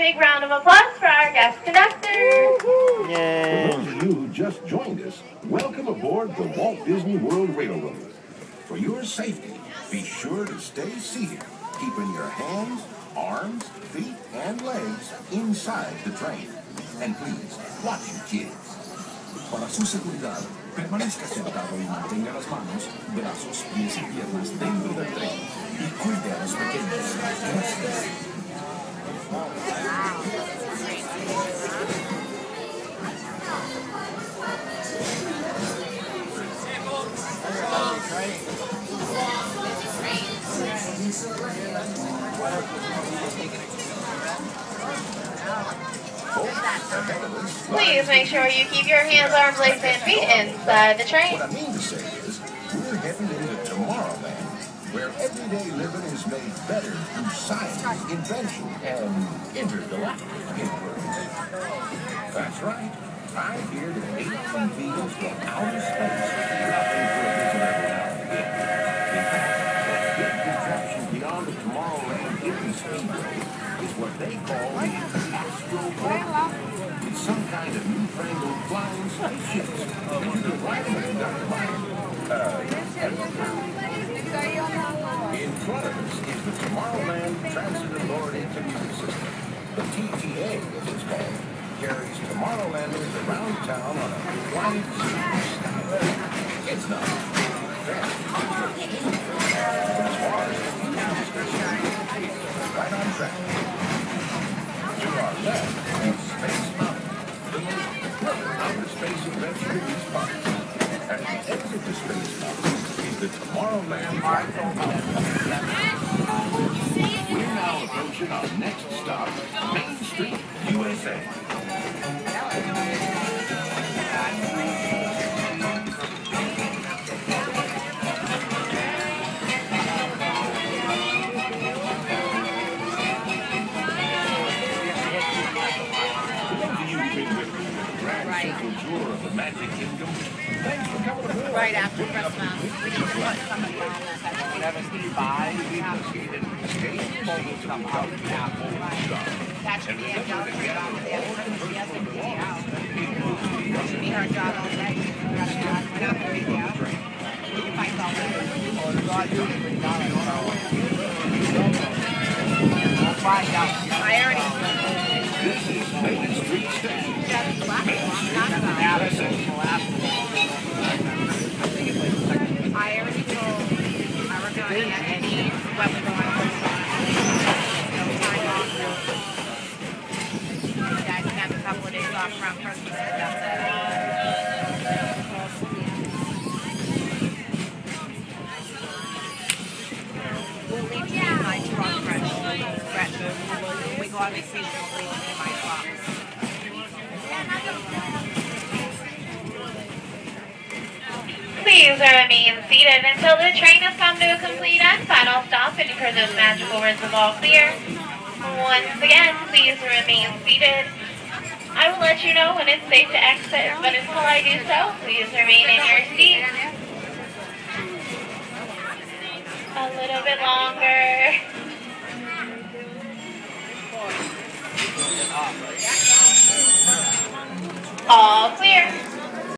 big round of applause for our guest conductor. Yay. For those of you who just joined us, welcome aboard the Walt Disney World Railroad. For your safety, be sure to stay seated, keeping your hands, arms, feet, and legs inside the train. And please, watch your kids. Para su seguridad, permanezca sentado y mantenga las manos, brazos, pies y piernas dentro del tren. Y cuide a los pequeños. Gracias. Please make sure you keep your hands, arms, legs, and feet inside the train. What I mean to say is, we're heading into Tomorrowland, where everyday living is made better through science, invention, and intergalactic influence. That's right. I hear that ATV is from outer space, nothing for a visit every now and again. In fact, that big contraption beyond the Tomorrowland Hidden Speedway is what they call the Astro Ball. It's some kind of newfangled flying spaceship. And you can ride them in dynamite. In front of us is the Tomorrowland Transit Authority Commuter System. The TTA, as it's called, carries Tomorrowlanders around town on a flying skyway. It's not fast. But as far as the future is concerned, it's right on track. To our left is Space Mountain, the most thrilling outer space adventure in these parts. At the exit to Space Mountain is the Tomorrowland platform. We're now approaching our next stop, Main Street, USA. Right after Christmas. We just put somebody on that. Whenever Steve buys, we have to pull some out. That should be a job for your dog. She has to be out. That should be her job all day. We're not going to be out. You can find something. We'll find out. I already... This is Main Street Station. Just last one. Not about. I already told our guy at any what we're going to no time off. You guys can have a couple of days off around Christmas and that's it. We'll leave you in my truck fresh. When we go on vacation, we'll leave you in my truck. Please remain seated until the train has come to a complete and final stop and for those magical words of all clear. Once again, please remain seated. I will let you know when it's safe to exit, but until I do so, please remain in your seat.